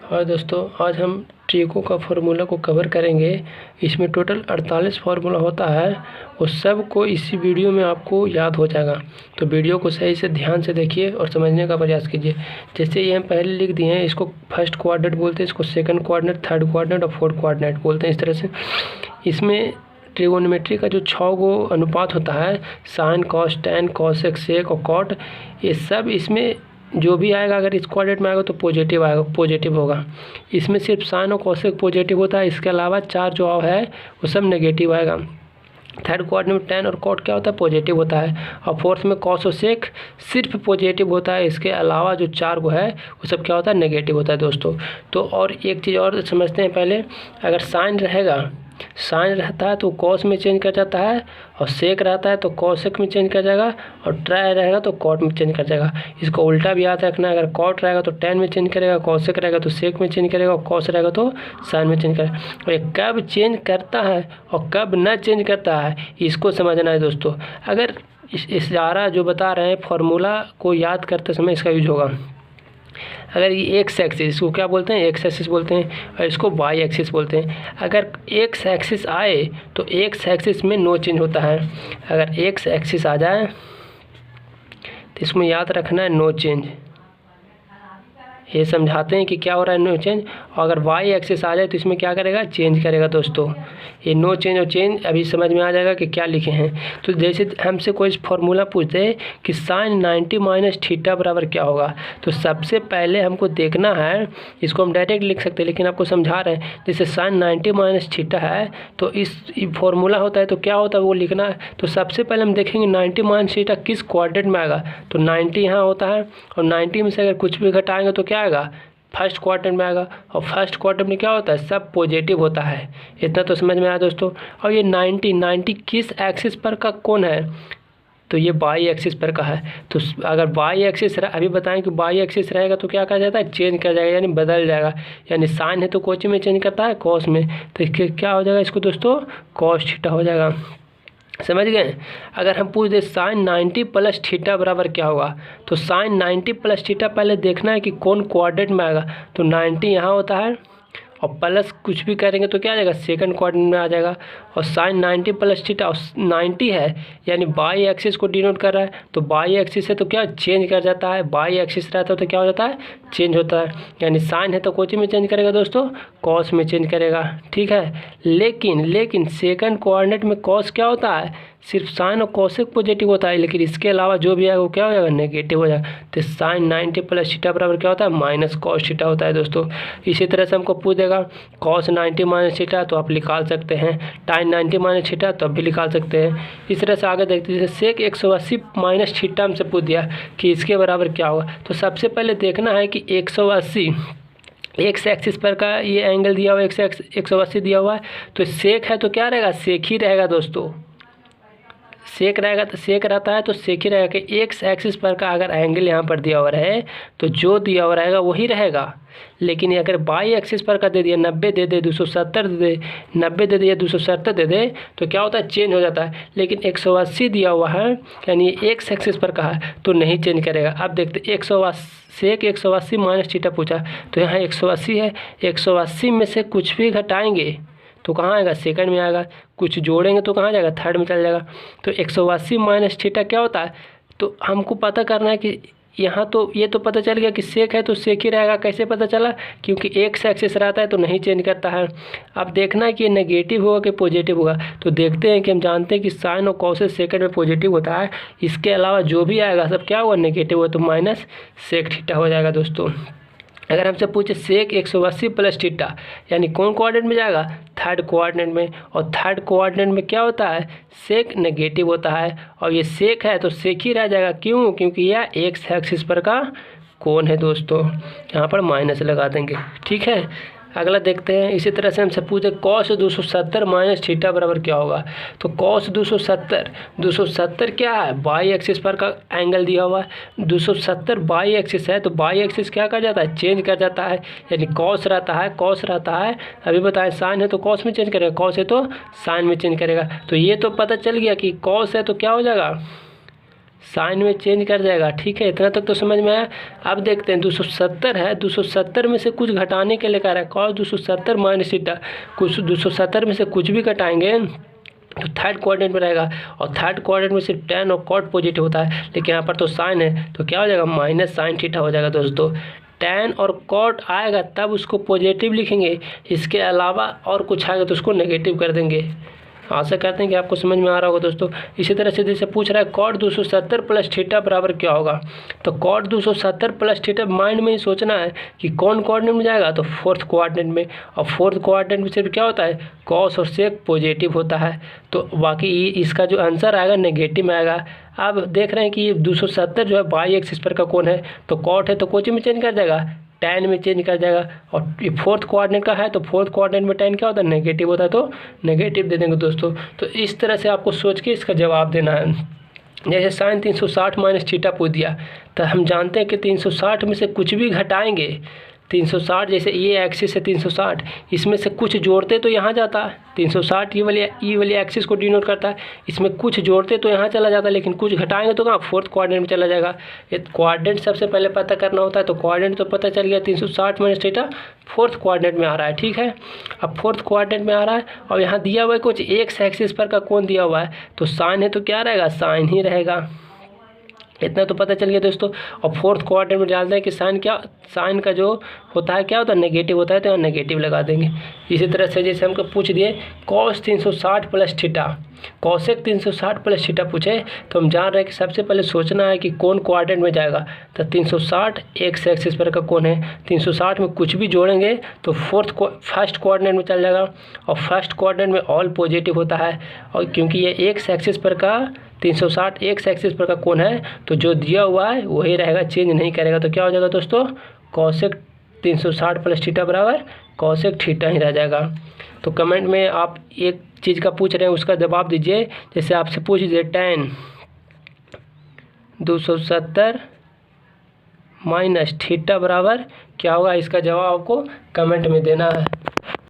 हाँ दोस्तों, आज हम ट्रिको का फार्मूला को कवर करेंगे। इसमें टोटल 48 फार्मूला होता है। वो सब को इसी वीडियो में आपको याद हो जाएगा। तो वीडियो को सही से ध्यान से देखिए और समझने का प्रयास कीजिए। जैसे ये हम पहले लिख दिए हैं, इसको फर्स्ट क्वाड्रेंट बोलते हैं, इसको सेकंड क्वाड्रेंट, थर्ड क्वाड्रेंट और फोर्थ क्वाड्रेंट बोलते हैं। इस तरह से इसमें ट्रिगोनोमेट्री का जो 6 गो अनुपात होता है, साइन, कॉस, टैन, कॉसेक, सेक और कॉट, ये सब इसमें जो भी आएगा, अगर इस क्वाड्रेंट में आएगा तो पॉजिटिव आएगा, पॉजिटिव होगा। इसमें सिर्फ साइन और कॉसेक पॉजिटिव होता है, इसके अलावा 4 जो है वो सब नेगेटिव आएगा। थर्ड क्वाड्रेंट में टैन और कॉट क्या होता है, पॉजिटिव होता है। और फोर्थ में कॉस और सेक सिर्फ पॉजिटिव होता है, इसके अलावा जो 4 गो है वो सब क्या होता है, नेगेटिव होता है दोस्तों। तो और एक चीज़ और समझते हैं पहले। अगर साइन रहेगा, साइन रहता है तो कॉस में चेंज कर जाता है, और सेक रहता है तो कॉसेक में चेंज कर जाएगा, और ट्राई रहेगा तो कॉट में चेंज कर जाएगा। इसको उल्टा भी याद रखना है। अगर कॉट रहेगा तो टैन में चेंज करेगा, कॉसेक रहेगा तो सेक में चेंज करेगा, और कॉस रहेगा तो साइन में चेंज करेगा। और ये कब चेंज करता है और कब न चेंज करता है, इसको समझना है दोस्तों। अगर इशारा जो बता रहे हैं फार्मूला को याद करते समय इसका यूज होगा। अगर ये एक्स एक्सिस, इसको क्या बोलते हैं, एक्स एक्सिस बोलते हैं, और इसको वाई एक्सिस बोलते हैं। अगर एक्स एक्सिस आए तो एक्स एक्सिस में नो चेंज होता है। अगर एक्स एक्सिस आ जाए तो इसमें याद रखना है नो चेंज। ये समझाते हैं कि क्या हो रहा है, नो चेंज। और अगर वाई एक्सिस आ जाए तो इसमें क्या करेगा, चेंज करेगा दोस्तों। ये नो चेंज और चेंज अभी समझ में आ जाएगा कि क्या लिखे हैं। तो जैसे हमसे कोई फार्मूला पूछते हैं कि साइन 90 माइनस थीटा बराबर क्या होगा, तो सबसे पहले हमको देखना है, इसको हम डायरेक्ट लिख सकते हैं लेकिन आपको समझा रहे हैं। जैसे साइन 90 माइनस थीटा है तो इस फार्मूला होता है तो क्या होता है वो लिखना है। तो सबसे पहले हम देखेंगे 90 माइनस थीटा किस क्वाड्रेंट में आएगा, तो 90 यहाँ होता है, और 90 में से अगर कुछ भी घटाएंगे तो क्या आएगा, फर्स्ट क्वाड्रेंट में आएगा। और फर्स्ट क्वाड्रेंट में क्या होता है, सब पॉजिटिव होता है। इतना तो समझ में आया दोस्तों। और ये 90 किस एक्सिस पर का कोण है, तो ये वाई एक्सिस पर का है। तो अगर वाई एक्सिस अभी बताएं कि वाई एक्सिस रहेगा तो क्या कर जाता है, चेंज कर जाएगा, यानी बदल जाएगा। यानी साइन है तो कोच में चेंज करता है, कॉस में, तो इसके क्या हो जाएगा, इसको दोस्तों कॉस थीटा हो जाएगा। समझ गए। अगर हम पूछ दे साइन 90 प्लस थीटा बराबर क्या होगा, तो साइन 90 प्लस थीटा पहले देखना है कि कौन क्वाड्रेंट में आएगा। तो 90 यहाँ होता है, और प्लस कुछ भी करेंगे तो क्या आ जाएगा, सेकंड क्वाड्रेंट में आ जाएगा। और साइन 90 प्लस थीटा, 90 है यानी बाई एक्सिस को डिनोट कर रहा है, तो बाई एक्सिस है तो क्या चेंज कर जाता है, बाई एक्सिस रहता है तो क्या हो जाता है, चेंज होता है। यानी साइन है तो कोची में चेंज करेगा दोस्तों, कॉस में चेंज करेगा। ठीक है, लेकिन सेकंड कोऑर्डिनेट में कॉस क्या होता है, सिर्फ साइन और कॉसेक पॉजिटिव होता है, लेकिन इसके अलावा जो भी आएगा वो क्या हो जाएगा, नेगेटिव हो जाएगा। तो साइन 90 प्लस थीटा बराबर क्या होता है, माइनस कॉस थीटा होता है दोस्तों। इसी तरह से हमको पूछ देगा कॉस 90 माइनस थीटा, तो आप निकाल सकते हैं। टाइन 90 माइनस थीटा तो आप भी निकाल सकते हैं। इस तरह से आगे देखते हैं, जैसे सेक 180 माइनस थीटा हमसे पूछ दिया कि इसके बराबर क्या होगा। तो सबसे पहले देखना है कि 180 एक्स एक्सिस पर का ये एंगल दिया हुआ है, 180 दिया हुआ है, तो सेक है तो क्या रहेगा, सेक ही रहेगा दोस्तों। सेक रहेगा तो सेक रहता है तो सेक ही रहेगा कि एक्स एक्सिस पर का अगर एंगल यहाँ पर दिया हुआ रहे तो जो दिया हुआ रहेगा वही रहेगा। लेकिन अगर बाई एक्सिस पर का दे दिया, 90 दे दे, 270 दे दे, 90 दे दिया, 270 दे दे, तो क्या होता है, चेंज हो जाता है। लेकिन 180 दिया हुआ है यानी एक्स एक्सिस पर का है तो नहीं चेंज करेगा। अब देखते 180 सेक 180 माइनस थीटा पूछा, तो यहाँ 180 है, 180 में से कुछ भी घटाएंगे तो कहाँ आएगा, सेकंड में आएगा। कुछ जोड़ेंगे तो कहाँ जाएगा, थर्ड में चल जाएगा। तो 180 माइनस थीटा क्या होता है, तो हमको पता करना है कि यहाँ तो ये तो पता चल गया कि सेक है तो सेक ही रहेगा। कैसे पता चला, क्योंकि एक्स एक्सिस रहता है तो नहीं चेंज करता है। अब देखना है कि ये नेगेटिव होगा कि पॉजिटिव होगा। तो देखते हैं कि हम जानते हैं कि साइन और कॉसेक सेकंड में पॉजिटिव होता है, इसके अलावा जो भी आएगा सब क्या होगा, नेगेटिव होगा, तो माइनस सेक थीटा हो जाएगा दोस्तों। अगर हमसे पूछे सेक 180 प्लस थीटा यानी कौन कोऑर्डिनेट में जाएगा, थर्ड कोऑर्डिनेट में। और थर्ड कोऑर्डिनेट में क्या होता है, सेक नेगेटिव होता है, और ये सेक है तो सेक ही रह जाएगा। क्यों, क्योंकि यह एक्स एक्सिस पर का कोण है दोस्तों। यहाँ पर माइनस लगा देंगे। ठीक है, अगला देखते हैं। इसी तरह से हमसे पूछे कॉस 270 माइनस थीटा बराबर क्या होगा, तो कॉस 270 क्या है, बाई एक्सिस पर का एंगल दिया हुआ है। 270 बाई एक्सिस है तो बाई एक्सिस क्या कर जाता है, चेंज कर जाता है, यानी कॉस रहता है, कॉस रहता है। अभी बताएं साइन है तो कॉस में चेंज करेगा, कॉस है तो साइन में चेंज करेगा। तो ये तो पता चल गया कि कॉस है तो क्या हो जाएगा, साइन में चेंज कर जाएगा। ठीक है, इतना तक तो समझ में आया। अब देखते हैं 270 है, 270 में से कुछ घटाने के लिए कह रहा है cos 270 माइनस थीटा। कुछ 270 में से कुछ भी घटाएंगे तो थर्ड क्वाड्रेंट में रहेगा, और थर्ड क्वाड्रेंट में सिर्फ tan और cot पॉजिटिव होता है, लेकिन यहाँ पर तो साइन है तो क्या हो जाएगा माइनस साइन थीटा हो जाएगा दोस्तों। tan और cot आएगा तब उसको पॉजिटिव लिखेंगे, इसके अलावा और कुछ आएगा तो उसको नेगेटिव कर देंगे। आशा करते हैं कि आपको समझ में आ रहा होगा दोस्तों। इसी तरह से जैसे पूछ रहा है cot 270 प्लस थीटा बराबर क्या होगा, तो cot 270 प्लस थीटा माइंड में ही सोचना है कि कौन कोऑर्डिनेट में जाएगा, तो फोर्थ कोऑर्डिनेट में, और फोर्थ कोऑर्डिनेट में सिर्फ क्या होता है cos और sec पॉजिटिव होता है, तो बाकी इसका जो आंसर आएगा नेगेटिव में आएगा। अब देख रहे हैं कि 270 जो है बाई एक्सिस पर का कोण है, तो cot है तो कोची में चेंज कर जाएगा, tan में चेंज कर जाएगा, और फोर्थ कोऑर्डिनेट का है तो फोर्थ कोऑर्डिनेट में tan क्या होता है नेगेटिव होता है, तो नेगेटिव दे देंगे दोस्तों। तो इस तरह से आपको सोच के इसका जवाब देना है। जैसे साइन 360 माइनस थीटा पूछ दिया, तो हम जानते हैं कि 360 में से कुछ भी घटाएंगे, 360 जैसे ये एक्सिस है 360, इसमें से कुछ जोड़ते तो यहाँ जाता है, 360 ये वाली एक्सिस को डिनोट करता है, इसमें कुछ जोड़ते तो यहाँ चला जाता, लेकिन कुछ घटाएंगे तो कहाँ फोर्थ क्वाड्रेंट में चला जाएगा। ये क्वाड्रेंट सबसे पहले पता करना होता है, तो क्वाड्रेंट तो पता चल गया 360 माइनस थीटा फोर्थ क्वाड्रेंट में आ रहा है। ठीक है, अब फोर्थ क्वाड्रेंट में आ रहा है और यहाँ दिया हुआ है कुछ एक्स एक्सिस पर का कोण दिया हुआ है, तो साइन है तो क्या रहेगा साइन ही रहेगा, इतना तो पता चल गया दोस्तों। और फोर्थ क्वाड्रेंट में डालते हैं कि साइन का जो होता है क्या होता है नेगेटिव होता है, तो यहाँ नेगेटिव लगा देंगे। इसी तरह से जैसे हमको पूछ दिए cos 360 plus theta, cosec 360 plus theta पूछे, तो हम जान रहे हैं कि सबसे पहले सोचना है कि कौन क्वाड्रेंट में जाएगा, तो 360 एक्स एक्सिस पर का कोण है, 360 में कुछ भी जोड़ेंगे तो फर्स्ट क्वाड्रेंट में चल जाएगा, और फर्स्ट क्वाड्रेंट में ऑल पॉजिटिव होता है, और क्योंकि ये एक्स एक्सिस पर का 360 एक्स एक्सिस पर का कोण है, तो जो दिया हुआ है वही रहेगा, चेंज नहीं करेगा, तो क्या हो जाएगा दोस्तों cosec 360 प्लस थीटा बराबर cosec थीटा ही रह जाएगा। तो कमेंट में आप एक चीज़ का पूछ रहे हैं उसका जवाब दीजिए। जैसे आपसे पूछ दीजिए tan 270 माइनस थीटा बराबर क्या होगा, इसका जवाब आपको कमेंट में देना है।